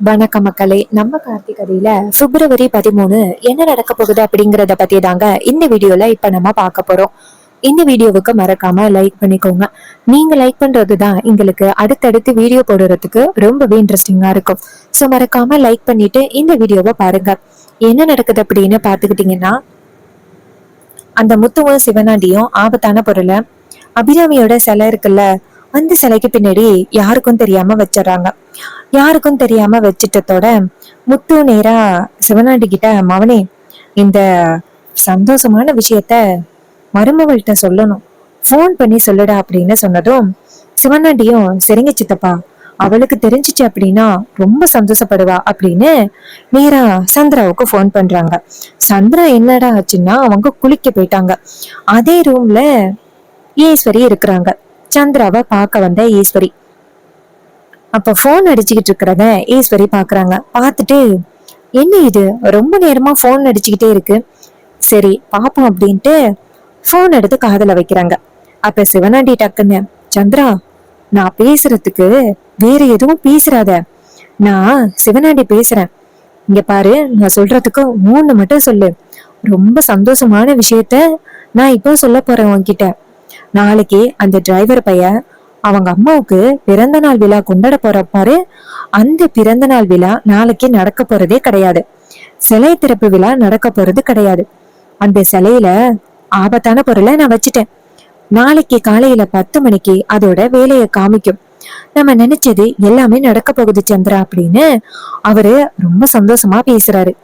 வணக்கம் மக்களே. நம்ம கார்த்திகதையில February 13 என்ன நடக்க போகுது அப்படிங்கறத பத்தி தாங்க இந்த வீடியோல இப்ப நம்ம பார்க்க போறோம். இந்த வீடியோவுக்கு மறக்காம லைக் பண்ணிக்கோங்க. நீங்க லைக் பண்றதுதான் எங்களுக்கு அடுத்தடுத்து வீடியோ போடுறதுக்கு ரொம்பவே இன்ட்ரெஸ்டிங்கா இருக்கும். ஸோ மறக்காம லைக் பண்ணிட்டு இந்த வீடியோவை பாருங்க. என்ன நடக்குது அப்படின்னு பாத்துக்கிட்டீங்கன்னா, அந்த முத்துவும் சிவனாண்டியும் ஆபத்தான பொருளை அபிராமியோட சிலை இருக்குல்ல, அந்த சிலைக்கு பின்னாடி யாருக்கும் தெரியாம வச்சிடறாங்க. யாருக்கும் தெரியாம வச்சிட்டதோட முத்து நேரா சிவனாண்டி கிட்ட, மவனே, இந்த சந்தோஷமான விஷயத்த மருமகள்கிட்ட சொல்லணும், ஃபோன் பண்ணி சொல்லுடா அப்படின்னு சொன்னதும் சிவனாண்டியும், சரிங்க சித்தப்பா, அவளுக்கு தெரிஞ்சிச்சு அப்படின்னா ரொம்ப சந்தோஷப்படுவா அப்படின்னு நேரா சந்திராவுக்கு ஃபோன் பண்றாங்க. சந்திரா என்னடா ஆச்சுன்னா, அவங்க குளிக்க போயிட்டாங்க. அதே ரூம்ல ஈஸ்வரி இருக்கிறாங்க. சந்திராவை பார்க்க வந்த ஈஸ்வரி அப்ப போன் அடிச்சுக்கிட்டு இருக்கிறத ஈஸ்வரி பாக்குறாங்க. பார்த்துட்டு, என்ன இது ரொம்ப நேரமா போன் அடிச்சுக்கிட்டே இருக்கு, சரி பாப்போம் அப்படின்ட்டு போன் எடுத்து காதுல வைக்கிறாங்க. அப்ப சிவனாண்டி டக்குன்னு, சந்திரா, நான் பேசுறதுக்கு வேற எதுவும் பேசுறாத, நான் சிவனாண்டி பேசுறேன், இங்க பாரு, நான் சொல்றதுக்கு மூணு மட்டும் சொல்லு, ரொம்ப சந்தோஷமான விஷயத்த நான் இப்போ சொல்ல போறேன் உன்கிட்ட. நாளைக்கு அந்த டிரைவர் பையன் அவங்க அம்மாவுக்கு பிறந்த நாள் விழா கொண்டாட போற பாரு, அந்த பிறந்த நாள் விழா நாளைக்கு நடக்க போறதே கிடையாது. சிலை திறப்பு விழா நடக்க போறது கிடையாது. அந்த சிலையில ஆபத்தான பொருளை நான் வச்சுட்டேன். நாளைக்கு காலையில 10 மணிக்கு அதோட வேலையை காமிக்கும். நம்ம நினைச்சது எல்லாமே நடக்க போகுது சந்திரா அப்படின்னு அவரு ரொம்ப சந்தோஷமா பேசுறாரு.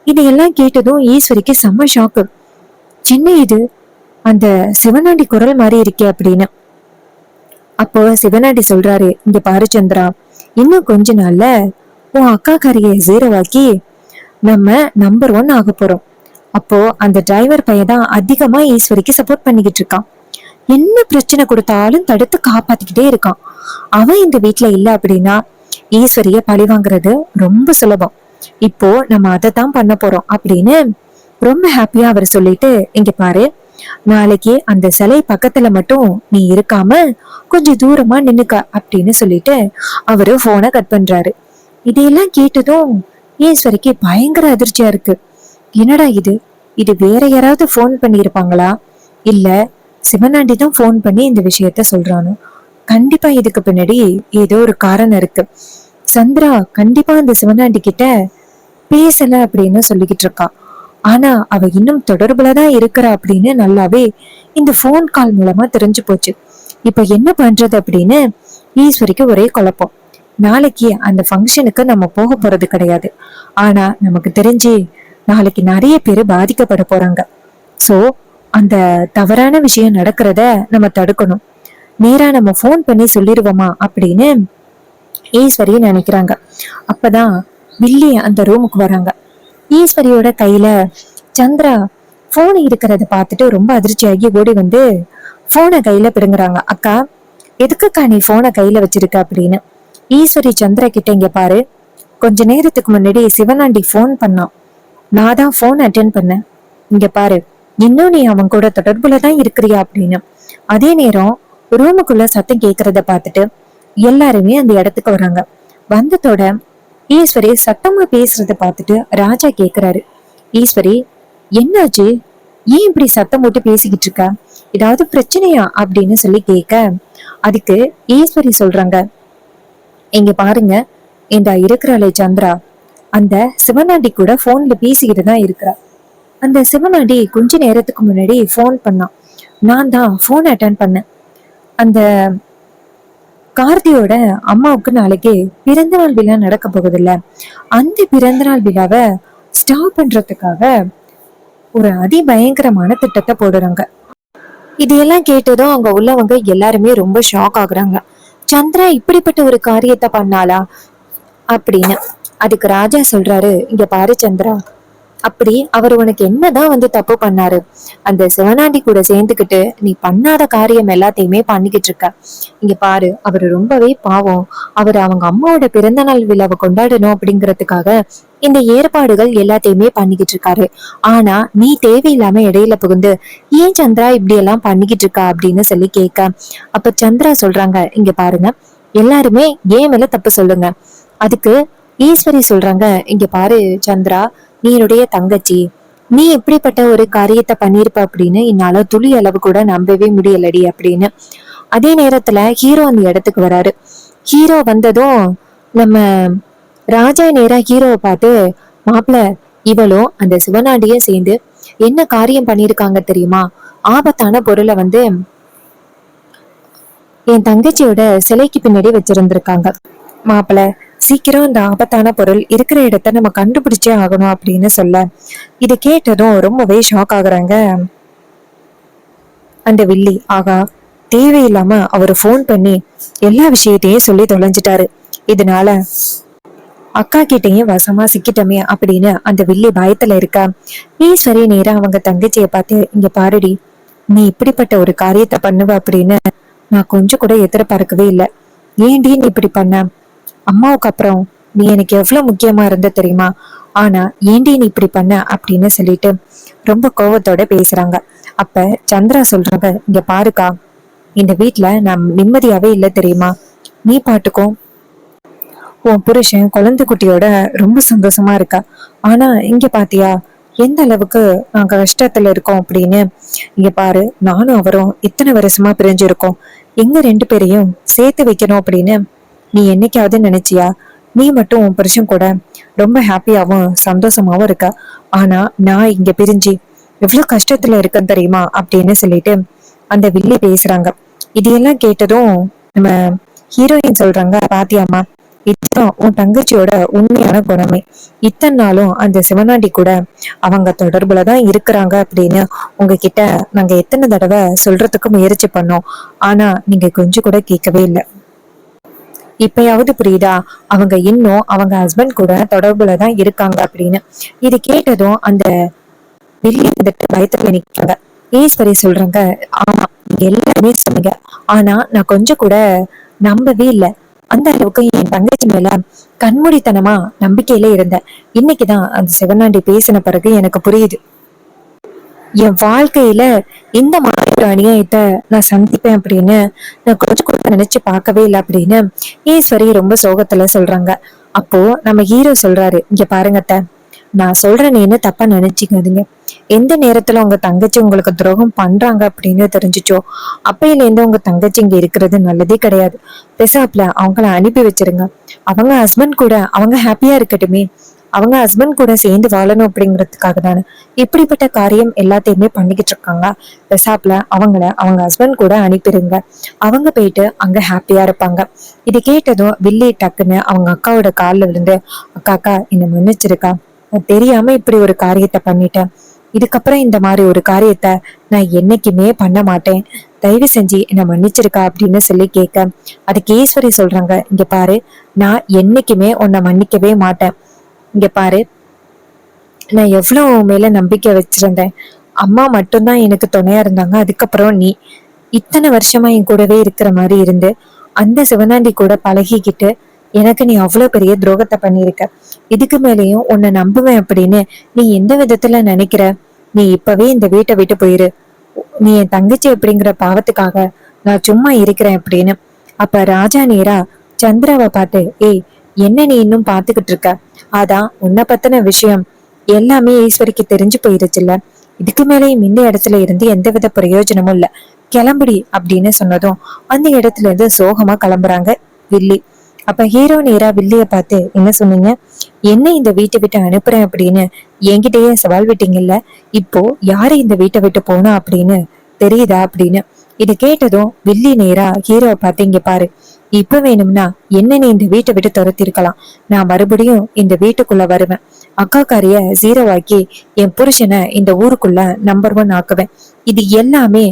இதையெல்லாம் கேட்டதும் ஈஸ்வரிக்கு செம்ம ஷாக்கு. சின்ன இது அந்த சிவனாண்டி குரல் மாதிரி இருக்கே அப்படின்னு. அப்போ சிவனாண்டி சொல்றாரு, இங்க பாரு சந்திரா, இன்னும் கொஞ்ச நாள்ல உன் அக்கா காரிய ஜீரோவாக்கி நம்ம நம்பர் 1 ஆக போறோம். அப்போ அந்த டிரைவர் பையன் தான் அதிகமா ஈஸ்வரிக்கு சப்போர்ட் பண்ணிக்கிட்டு இருக்கான். என்ன பிரச்சனை கொடுத்தாலும் தடுத்து காப்பாத்திக்கிட்டே இருக்கான். அவன் இந்த வீட்டுல இல்ல அப்படின்னா ஈஸ்வரிய பழி வாங்குறது ரொம்ப சுலபம். இப்போ நம்ம அதை தான் பண்ண போறோம் அப்படின்னு ரொம்ப ஹாப்பியா அவர் சொல்லிட்டு, இங்க பாரு, நாளைக்கு அந்த சிலை பக்கத்துல மட்டும் நீ இருக்காம கொஞ்சம் தூரமா நின்னுக்க அப்படின்னு சொல்லிட்டு அவரு போனை கட் பண்றாரு. இதையெல்லாம் கேட்டதும் ஈஸ்வரிக்கு பயங்கர அதிர்ச்சியா இருக்கு. என்னடா இது, இது வேற யாராவது போன் பண்ணி இருப்பாங்களா, இல்ல சிவனாண்டி தான் போன் பண்ணி இந்த விஷயத்த சொல்றானோ? கண்டிப்பா இதுக்கு பின்னாடி ஏதோ ஒரு காரணம் இருக்கு. சந்திரா கண்டிப்பா அந்த சிவனாண்டி கிட்ட பேசல அப்படின்னு சொல்லிக்கிட்டு இருக்கா. ஆனா அவ இன்னும் தொடர்புலதான் இருக்கிறா அப்படின்னு நல்லாவே இந்த போன் கால் மூலமா தெரிஞ்சு போச்சு. இப்ப என்ன பண்றது அப்படின்னு ஈஸ்வரிக்கு ஒரே குழப்பம். நாளைக்கு அந்த ஃபங்க்ஷனுக்கு நம்ம போக போறது கிடையாது. ஆனா நமக்கு தெரிஞ்சு நாளைக்கு நிறைய பேரு பாதிக்கப்பட போறாங்க. சோ அந்த தவறான விஷயம் நடக்கிறத நம்ம தடுக்கணும். நேரா நம்ம போன் பண்ணி சொல்லிடுவோமா அப்படின்னு ஈஸ்வரி நினைக்கிறாங்க. அப்பதான் வில்லி அந்த ரூமுக்கு வராங்க. ஈஸ்வரியோட கையில சந்திரா போன் இருக்கிறத பார்த்துட்டு ரொம்ப அதிர்ச்சியாகி ஓடி வந்து போனை கையில பிடுங்குறாங்க. அக்கா, எதுக்குக்கா நீ போனை கையில வச்சிருக்க அப்படின்னு. ஈஸ்வரி சந்திரா கிட்ட, இங்க பாரு, கொஞ்ச நேரத்துக்கு முன்னாடி சிவனாண்டி போன் பண்ணான், நான் தான் போன் அட்டென்ட் பண்ணேன். இங்க பாரு, இன்னும் நீ அவன் கூட தொடர்புல தான் இருக்கிறியா அப்படின்னு. அதே நேரம் ரூமுக்குள்ள சத்தம் கேட்கறத பார்த்துட்டு எல்லாருமே அந்த இடத்துக்கு வராங்க. வந்ததோட ஈஸ்வரி சத்தமா பேசுறத பார்த்துட்டு ராஜா கேக்குறாரு, ஈஸ்வரி என்னாச்சு, ஏன் இப்படி சத்தம் போட்டு பேசிக்கிட்டு இருக்க, ஏதாவது பிரச்சனையா அப்படின்னு சொல்லி கேட்க, அதுக்கு ஈஸ்வரி சொல்றாங்க, இங்க பாருங்க, இந்த இருக்கிறாளே சந்திரா, அந்த சிவனாண்டி கூட போன்ல பேசிக்கிட்டு தான் இருக்கிறா. அந்த சிவனாண்டி கொஞ்ச நேரத்துக்கு முன்னாடி போன் பண்ணான், நான் தான் போன் அட்டன் பண்ணேன். அந்த கார்த்தியோட அம்மாவுக்கு நாளைக்கு பிறந்தநாள் விழா நடக்க போகுதுல்ல, அந்த பிறந்தநாள் விழாவை ஸ்டாப் பண்றதுக்காக ஒரு அதிபயங்கரமான திட்டத்தை போடுறாங்க. இதையெல்லாம் கேட்டதும் அங்க உள்ளவங்க எல்லாருமே ரொம்ப ஷாக் ஆகுறாங்க. சந்திரா இப்படிப்பட்ட ஒரு காரியத்தை பண்ணாளா அப்படின்னு. அதுக்கு ராஜா சொல்றாரு, இங்க பாரு சந்திரா, அப்படி அவர் உனக்கு என்னதான் வந்து தப்பு பண்ணாரு, அந்த சிவனாண்டி கூட சேர்ந்துக்கிட்டு நீ பண்ணாத காரியம் எல்லாத்தையுமே பண்ணிக்கிட்டு இருக்க. இங்க பாரு, அவரு ரொம்பவே பாவம். அவர் அவங்க அம்மாவோட பிறந்த நாள் விழாவை கொண்டாடணும் அப்படிங்கறதுக்காக இந்த ஏற்பாடுகள் எல்லாத்தையுமே பண்ணிக்கிட்டு இருக்காரு. ஆனா நீ தேவையில்லாம இடையில புகுந்து ஏன் சந்திரா இப்படி எல்லாம் பண்ணிக்கிட்டு இருக்கா அப்படின்னு சொல்லி கேட்க, அப்ப சந்திரா சொல்றாங்க, இங்க பாருங்க, எல்லாருமே ஏன் மேல தப்பு சொல்லுங்க, அதுக்கு ஈஸ்வரி சொல்றாங்க, இங்க பாரு சந்திரா, நீ என்னுடைய தங்கச்சி. நீ எப்படிப்பட்ட ஒரு காரியத்தை பண்ணிருப்ப அப்படின்னு என்னால துளி அளவு கூட நம்பவே முடியலடி அப்படின்னு. அதே நேரத்துல ஹீரோ அந்த இடத்துக்கு வராரு. ஹீரோ வந்ததும் நம்ம ராஜா நேரா ஹீரோவை பார்த்து, மாப்பிள்ள, இவளும் அந்த சிவனாண்டியும் சேர்ந்து என்ன காரியம் பண்ணிருக்காங்க தெரியுமா? ஆபத்தான பொருளை வந்து என் தங்கச்சியோட சிலைக்கு பின்னாடி வச்சிருந்திருக்காங்க. மாப்பிள்ள, சீக்கிரம் அந்த ஆபத்தான பொருள் இருக்கிற இடத்த நம்ம கண்டுபிடிச்சே ஆகணும் அப்படின்னு சொல்ல, இதை கேட்டதும் ரொம்பவே ஷாக் ஆகுறாங்க அந்த வில்லி. ஆகா, தேவையில்லாம அவரு போன் பண்ணி எல்லா விஷயத்தையும் சொல்லி தொலைஞ்சிட்டாரு. இதனால அக்கா கிட்டையும் வசமா சிக்கிட்டமே அப்படின்னு அந்த வில்லி பயத்துல இருக்கா. ஈஸ்வரி நேரா அவங்க தங்கச்சிய பார்த்து, இங்க பாருடி, நீ இப்படிப்பட்ட ஒரு காரியத்தை பண்ணுவ அப்படின்னு நான் கொஞ்சம் கூட எதிர்பார்க்கவே இல்லை. ஏன்டி நீ இப்படி பண்ண? அம்மாவுக்கு அப்புறம் நீ எனக்கு எவ்வளவு முக்கியமா இருந்த தெரியுமா? ஆனா ஏன்டி நீ இப்படி பண்ண அப்படின்னு சொல்லிட்டு ரொம்ப கோவத்தோட பேசுறாங்க. அப்ப சந்திரா சொல்றாங்க, இங்க பாருக்கா, இந்த வீட்டுல நான் நிம்மதியாவே இல்லை தெரியுமா? நீ பாட்டுக்கோ உன் புருஷன் குழந்தை குட்டியோட ரொம்ப சந்தோஷமா இருக்கா. ஆனா இங்க பாத்தியா எந்த அளவுக்கு நாங்க கஷ்டத்துல இருக்கோம் அப்படின்னு. இங்க பாரு, நானும் அவரும் இத்தனை வருஷமா பிரிஞ்சிருக்கோம். எங்க ரெண்டு பேரையும் சேர்த்து வைக்கணும் அப்படின்னு நீ என்னைக்காவது நினைச்சியா? நீ மட்டும் உன் புருஷன் கூட ரொம்ப ஹாப்பியாவும் சந்தோஷமாவும் இருக்க. ஆனா நான் இங்க பிரிஞ்சு எவ்வளவு கஷ்டத்துல இருக்கேன் தெரியுமா அப்படின்னு சொல்லிட்டு அந்த வில்லி பேசுறாங்க. இதையெல்லாம் கேட்டதும் நம்ம ஹீரோயின் சொல்றாங்க, பாத்தியாமா, இதுதான் உன் தங்கச்சியோட உண்மையான குணமே. இத்தனை நாளும் அந்த சிவனாண்டி கூட அவங்க தொடர்புலதான் இருக்கிறாங்க அப்படின்னு உங்ககிட்ட நாங்க எத்தனை தடவை சொல்றதுக்கு முயற்சி பண்ணோம். ஆனா நீங்க கொஞ்சம் கூட கேட்கவே இல்லை. இப்பயாவது புரியுதா? அவங்க இன்னும் அவங்க ஹஸ்பண்ட் கூட தொடர்புலதான் இருக்காங்க அப்படின்னு. இது கேட்டதும் அந்த வெளியே வந்துட்டு பயத்துல நிக்காங்க. ஈஸ்வரி சொல்றாங்க, ஆமா, நீங்க எல்லாருமே சொன்னீங்க. ஆனா நான் கொஞ்சம் கூட நம்பவே இல்லை. அந்த அளவுக்கு என் தங்கச்சி மேல கண்மூடித்தனமா நம்பிக்கையில இருந்தேன். இன்னைக்குதான் அந்த சிவனாண்டி பேசின பிறகு எனக்கு புரியுது, என் வாழ்க்கையில இந்த மாதிரி ஒரு அநியாயத்தை நான் சந்திப்பேன் அப்படின்னு நான் கொஞ்சம் கூட நினைச்சு பார்க்கவே இல்லை அப்படின்னு ஈஸ்வரி ரொம்ப சோகத்துல சொல்றாங்க. அப்போ நம்ம ஹீரோ சொல்றாரு, இங்க பாருங்க அத்தை, நான் சொல்றேன்னு என்ன தப்பா நினைச்சுக்காதீங்க. எந்த நேரத்துல உங்க தங்கச்சி உங்களுக்கு துரோகம் பண்றாங்க அப்படின்னு தெரிஞ்சுச்சோ அப்பையில இருந்து உங்க தங்கச்சி இங்க இருக்கிறது நல்லதே கிடையாது. பெசாப்ல அவங்கள அனுப்பி வச்சிருங்க. அவங்க ஹஸ்பண்ட் கூட அவங்க ஹாப்பியா இருக்கட்டுமே. அவங்க ஹஸ்பண்ட் கூட சேர்ந்து வாழணும் அப்படிங்கிறதுக்காக தானே இப்படிப்பட்ட காரியம் எல்லாத்தையுமே பண்ணிக்கிட்டு இருக்காங்க. பெசாப்ல அவங்கள அவங்க ஹஸ்பண்ட் கூட அனுப்பிடுங்க. அவங்க போயிட்டு அங்க ஹாப்பியா இருப்பாங்க. இது கேட்டதும் வில்லி டக்குன்னு அவங்க அக்காவோட காலில் விழுந்து, அக்கா அக்கா என்ன மன்னிச்சிருக்கா, நான் தெரியாம இப்படி ஒரு காரியத்தை பண்ணிட்டேன். இதுக்கப்புறம் இந்த மாதிரி ஒரு காரியத்தை நான் என்னைக்குமே பண்ண மாட்டேன். தயவு செஞ்சு என்ன மன்னிச்சிருக்கா அப்படின்னு சொல்லி கேட்க, அதுக்கு ஈஸ்வரி சொல்றாங்க, இங்க பாரு, நான் என்னைக்குமே உன்னை மன்னிக்கவே மாட்டேன். இங்க பாரு, நான் எவ்வளவு உன் மேல நம்பிக்கை வச்சிருந்தேன். அம்மா மட்டும்தான் எனக்கு துணையா இருந்தாங்க. அதுக்கப்புறம் நீ இத்தனை வருஷமா என் கூடவே இருக்கிற மாதிரி இருந்து அந்த சிவனாண்டி கூட பழகிக்கிட்டு எனக்கு நீ அவ்வளவு பெரிய துரோகத்தை பண்ணிருக்க. இதுக்கு மேலேயும் உன்னை நம்புவேன் அப்படின்னு நீ எந்த விதத்துல நினைக்கிற? நீ இப்பவே இந்த வீட்டை விட்டு போயிரு. நீ என் தங்கச்சி அப்படிங்கிற பாவத்துக்காக நான் சும்மா இருக்கிறேன் அப்படின்னு. அப்ப ராஜா நேரா சந்திராவை பார்த்து, ஏய், என்ன நீ இன்னும் பாத்துக்கிட்டு இருக்க? அதான் உன்னை பத்தின விஷயம் எல்லாமே ஈஸ்வரிக்கு தெரிஞ்சு போயிருச்சுல்ல. இதுக்கு மேலேயும் இந்த இடத்துல இருந்து எந்தவித பிரயோஜனமும் இல்ல, கிளம்புடி அப்படின்னு சொன்னதும் அந்த இடத்துல இருந்து சோகமா கிளம்புறாங்க வில்லி. அப்ப ஹீரோ நேரா வில்லிய பார்த்து, என்ன சொன்னீங்க? என்ன இந்த வீட்டை விட்டு அனுப்புறேன் அப்படின்னு என்கிட்டயே சவால் விட்டீங்கல்ல. இப்போ யாரு இந்த வீட்டை விட்டு போனா அப்படின்னு தெரியுதா அப்படின்னு. இது கேட்டதும் வில்லி நேரா ஹீரோவை பார்த்து, இங்க பாரு, இப்ப வேணும்னா என்ன நீ இந்த வீட்டை விட்டு துரத்திருக்கலாம். நான் மறுபடியும் இந்த வீட்டுக்குள்ள வருவேன். அக்காக்காரிய ஜீரோவாக்கி என் புருஷனை இந்த ஊருக்குள்ள நம்பர் 1 ஆக்குவேன். இது எல்லாமே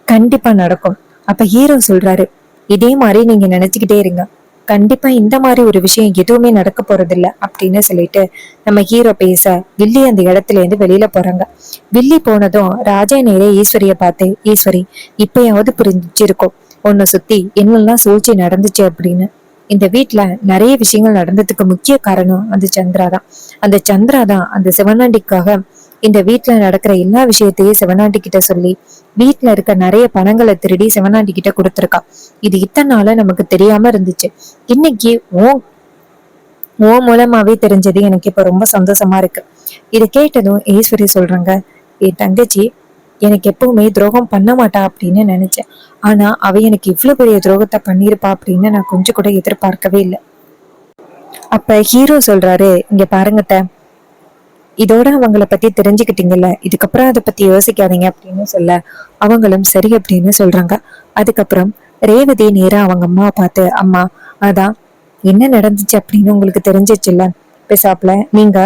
கண்டிப்பா நடக்கும். அப்ப ஹீரோ சொல்றாரு, இதே மாதிரி நீங்க நினைச்சுக்கிட்டே இருங்க, கண்டிப்பா இந்த மாதிரி ஒரு விஷயம் எதுவுமே நடக்க போறது இல்ல அப்படின்னு சொல்லிட்டு நம்ம ஹீரோ பேச வில்லி அந்த இடத்துல இருந்து வெளியில போறாங்க. வில்லி போனதும் ராஜா நேரே ஈஸ்வரிய பார்த்து, ஈஸ்வரி, இப்பயாவது புரிஞ்சிருக்கும் உன்னை சுத்தி என்னெல்லாம் சூழ்ச்சி நடந்துச்சு அப்படின்னு. இந்த வீட்டுல நிறைய விஷயங்கள் நடந்ததுக்கு முக்கிய காரணம் அந்த சந்திரா தான். அந்த சந்திரா தான் அந்த சிவனாண்டிக்காக இந்த வீட்டுல நடக்கிற எல்லா விஷயத்தையும் சிவனாண்டி கிட்ட சொல்லி வீட்டுல இருக்க நிறைய பணங்களை திருடி சிவனாண்டி கிட்ட கொடுத்துருக்கா. இது இத்தனை நாள நமக்கு தெரியாம இருந்துச்சு. இன்னைக்கு ஓ மூலமாவே தெரிஞ்சது எனக்கு இப்ப ரொம்ப சந்தோஷமா இருக்கு. இதை கேட்டதும் ஈஸ்வரி சொல்றாங்க, என் தங்கச்சி எனக்கு எப்பவுமே துரோகம் பண்ண மாட்டா அப்படின்னு நினைச்சேன். ஆனா அவ எனக்கு இவ்வளவு பெரிய துரோகத்தை பண்ணிருப்பா அப்படின்னு நான் கொஞ்சம் கூட எதிர்பார்க்கவே இல்லை. அப்ப ஹீரோ சொல்றாரு, இங்க பாருங்க இதோட அவங்கள பத்தி தெரிஞ்சுக்கிட்டீங்கல்ல, இதுக்கப்புறம் அதை பத்தி யோசிக்காதீங்க அப்படின்னு சொல்ல அவங்களும் சரி அப்படின்னு சொல்றாங்க. அதுக்கப்புறம் ரேவதி நேரா அவங்க அம்மாவை பார்த்து, அம்மா அதான் என்ன நடந்துச்சு அப்படின்னு உங்களுக்கு தெரிஞ்சிச்சுல்ல, பேசாப்ல நீங்க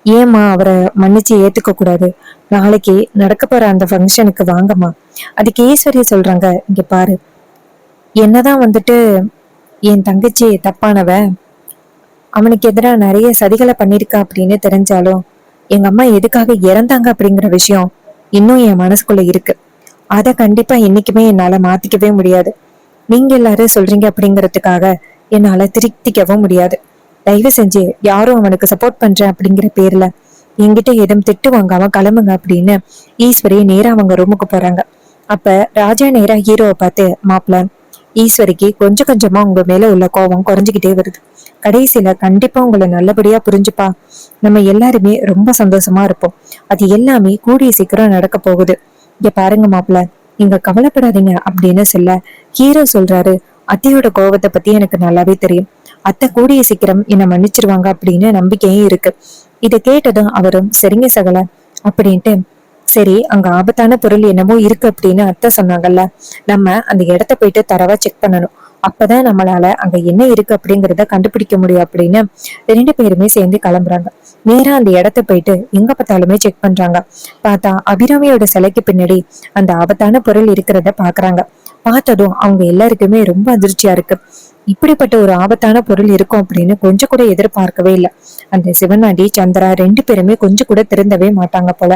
ஏம்மா அவரை மன்னிச்சு ஏத்துக்க கூடாது, நாளைக்கு நடக்க போற அந்த ஃபங்க்ஷனுக்கு வாங்கம்மா. அதுக்கு ஈஸ்வரி சொல்றாங்க, இங்க பாரு, என்னதான் வந்துட்டு என் தங்கச்சி தப்பானவ, அவனுக்கு எதிராக நிறைய சதிகளை பண்ணிருக்கா அப்படின்னு தெரிஞ்சாலும் எங்க அம்மா எதுக்காக இறந்தாங்க அப்படிங்கிற விஷயம் இன்னும் என் மனசுக்குள்ள இருக்கு. அதை கண்டிப்பா என்னைக்குமே என்னால மாத்திக்கவே முடியாது. நீங்க எல்லாரும் சொல்றீங்க அப்படிங்கறதுக்காக என்னால திருப்திக்கவும் முடியாது. தயவு செஞ்சு யாரும் அவனுக்கு சப்போர்ட் பண்றேன் அப்படிங்கிற பேர்ல என்கிட்ட எதுவும் திட்டு வாங்காம கிளம்புங்க அப்படின்னு ஈஸ்வரி நேரா அவங்க ரூமுக்கு போறாங்க. அப்ப ராஜா நேரா ஹீரோவை பார்த்து, மாப்பிள்ள, ஈஸ்வரிக்கு கொஞ்சம் கொஞ்சமா உங்க மேல உள்ள கோபம் குறைஞ்சுக்கிட்டே வருது. கடைசியில கண்டிப்பா உங்களை நல்லபடியா புரிஞ்சுப்பா. நம்ம எல்லாருமே ரொம்ப சந்தோஷமா இருப்போம். அது எல்லாமே கூடிய சீக்கிரம் நடக்க போகுது. இங்க பாருங்க மாப்பிள்ள, நீங்க கவலைப்படாதீங்க அப்படின்னு சொல்ல ஹீரோ சொல்றாரு, அத்தையோட கோபத்தை பத்தி எனக்கு நல்லாவே தெரியும். அத்தை கூடிய சீக்கிரம் என்னை மன்னிச்சிருவாங்க அப்படின்னு நம்பிக்கையும் இருக்கு. இதை கேட்டதும் அவரும் சரிங்க சகல அப்படின்ட்டு, சரி அங்க ஆபத்தான பொருள் என்னமோ இருக்கு அப்படின்னு அத்தை சொன்னாங்கல்ல, நம்ம அந்த இடத்த போயிட்டு தரவா செக் பண்ணணும். அப்பதான் நம்மளால அங்க என்ன இருக்கு அப்படிங்கறத கண்டுபிடிக்க முடியும் அப்படின்னு 2 பேருமே சேர்ந்து கிளம்புறாங்க. நேரா அந்த இடத்த போயிட்டு எங்க பார்த்தாலுமே செக் பண்றாங்க. பார்த்தா அபிராமியோட சிலைக்கு பின்னாடி அந்த ஆபத்தான பொருள் இருக்கிறத பாக்குறாங்க. பார்த்ததும் அவங்க எல்லாருக்குமே ரொம்ப அதிர்ச்சியா இருக்கு. இப்படிப்பட்ட ஒரு ஆபத்தான பொருள் இருக்கும் அப்படின்னு கொஞ்சம் கூட எதிர்பார்க்கவே இல்லை. அந்த சிவனாண்டி சந்திரா 2 பேருமே கொஞ்சம் கூட திருந்தவே மாட்டாங்க போல.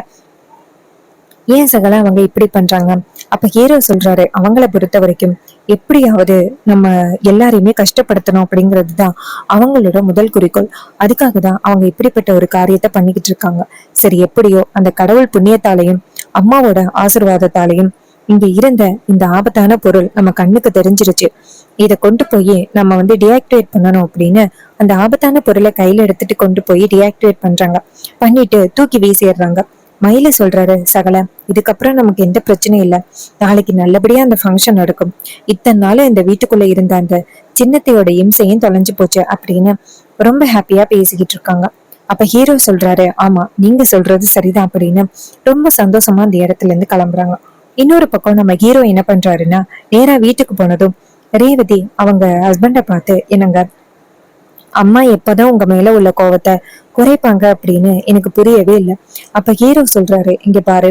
ஏன் சகல அவங்க இப்படி பண்றாங்க? அப்ப ஹீரோ சொல்றாரு, அவங்கள பொறுத்த வரைக்கும் எப்படியாவது நம்ம எல்லாரையுமே கஷ்டப்படுத்தணும் அப்படிங்கிறது தான் அவங்களோட முதல் குறிக்கோள். அதுக்காக தான் அவங்க இப்படிப்பட்ட ஒரு காரியத்தை பண்ணிக்கிட்டு இருக்காங்க. சரி, எப்படியோ அந்த கடவுள் புண்ணியத்தாலையும் அம்மாவோட ஆசீர்வாதத்தாலையும் இங்க இருந்த இந்த ஆபத்தான பொருள் நம்ம கண்ணுக்கு தெரிஞ்சிருச்சு. இதை கொண்டு போய் நம்ம டிஆக்டிவேட் பண்ணணும் அப்படின்னு அந்த ஆபத்தான பொருளை கையில எடுத்துட்டு கொண்டு போய் டிஆக்டிவேட் பண்றாங்க. பண்ணிட்டு தூக்கி வீசிடுறாங்க. மயில சொல்றாரு, சகல இதுக்கப்புறம் நமக்கு எந்த பிரச்சனையும் இல்லை. நாளைக்கு நல்லபடியா அந்த ஃபங்க்ஷன் நடக்கும். இத்தனை நாள் இந்த வீட்டுக்குள்ள இருந்த அந்த சின்னத்தையோட இம்சையும் தொலைஞ்சு போச்சு அப்படின்னு ரொம்ப ஹாப்பியா பேசிக்கிட்டு இருக்காங்க. அப்ப ஹீரோ சொல்றாரு, ஆமா நீங்க சொல்றது சரிதான் அப்படின்னு ரொம்ப சந்தோஷமா அந்த இடத்துல இருந்து கிளம்புறாங்க. இன்னொரு பக்கம் நம்ம ஹீரோ என்ன பண்றாருன்னா, நேரா வீட்டுக்கு போனதும் ரேவதி அவங்க ஹஸ்பண்ட பார்த்து, என்னங்க அம்மா எப்பதான் உங்க மேல உள்ள கோவத்தை குறைப்பாங்க அப்படின்னு எனக்கு புரியவே இல்லை. அப்ப ஹீரோ சொல்றாரு, இங்க பாரு,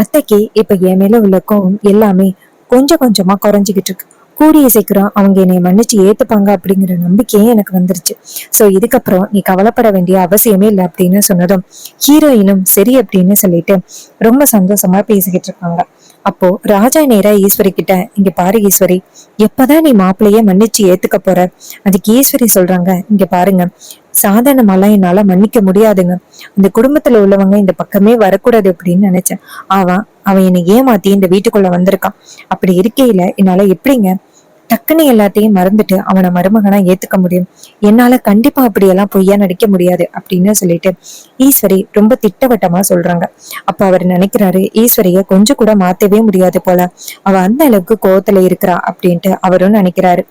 அத்தைக்கு இப்ப என் மேல உள்ள கோவம் எல்லாமே கொஞ்சம் கொஞ்சமா குறைஞ்சிக்கிட்டு இருக்கு. கூடிய சீக்கிரம் அவங்க என்னை மன்னிச்சு ஏத்துப்பாங்க அப்படிங்கிற நம்பிக்கையே எனக்கு வந்துருச்சு. சோ இதுக்கப்புறம் நீ கவலைப்பட வேண்டிய அவசியமே இல்லை அப்படின்னு சொன்னதும் ஹீரோயினும் சரி அப்படின்னு சொல்லிட்டு ரொம்ப சந்தோஷமா பேசிக்கிட்டு இருக்காங்க. அப்போ ராஜா நேரா ஈஸ்வரி கிட்ட, இங்க பாரு ஈஸ்வரி, எப்பதான் நீ மாப்பிள்ளைய மன்னிச்சு ஏத்துக்க போற? அதுக்கு ஈஸ்வரி சொல்றாங்க, இங்க பாருங்க, சாதாரணமாலாம் என்னால மன்னிக்க முடியாதுங்க. அந்த குடும்பத்துல உள்ளவங்க இந்த பக்கமே வரக்கூடாது அப்படின்னு நினைச்சேன். அவன் என்னை ஏமாத்தி இந்த வீட்டுக்குள்ள வந்திருக்கான். அப்படி இருக்கையில என்னால எப்படிங்க டக்குன்னு எல்லாத்தையும் மறந்துட்டு அவனை மருமகனா ஏத்துக்க முடியும்? என்னால கண்டிப்பா அப்படியெல்லாம் பொய்யா நடிக்க முடியாது அப்படின்னு சொல்லிட்டு ஈஸ்வரி ரொம்ப திட்டவட்டமா சொல்றாங்க. அப்ப அவர் நினைக்கிறாரு, ஈஸ்வரிய கொஞ்சம் கூட மாத்தவே முடியாது போல, அவ அந்த அளவுக்கு கோவத்துல இருக்கிறா அப்படின்ட்டு அவரும் நினைக்கிறாரு.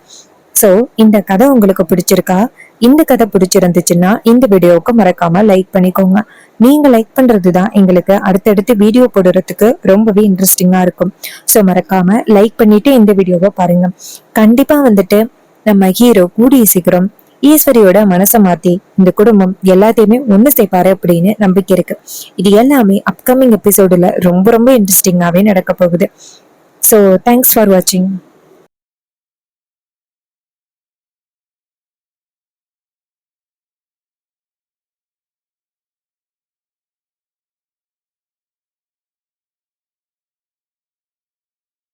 சோ இந்த கதை உங்களுக்கு பிடிச்சிருக்கா? இந்த கதை பிடிச்சிருந்துச்சுன்னா இந்த வீடியோவுக்கு மறக்காம லைக் பண்ணிக்கோங்க. நீங்க லைக் பண்றதுதான் எங்களுக்கு அடுத்தடுத்து வீடியோ போடுறதுக்கு ரொம்பவே இன்ட்ரெஸ்டிங்கா இருக்கும். சோ மறக்காம லைக் பண்ணிட்டு இந்த வீடியோவை பாருங்க. கண்டிப்பா நம்ம ஹீரோ கூடிய சீக்கிரம் ஈஸ்வரியோட மனசை மாத்தி இந்த குடும்பம் எல்லாத்தையுமே ஒண்ணு சேர்ப்பாரு அப்படின்னு நம்பிக்கை இருக்கு. இது எல்லாமே அப்கமிங் எபிசோடுல ரொம்ப ரொம்ப இன்ட்ரெஸ்டிங்காவே நடக்க போகுது. சோ தேங்க்ஸ் ஃபார் வாட்சிங்.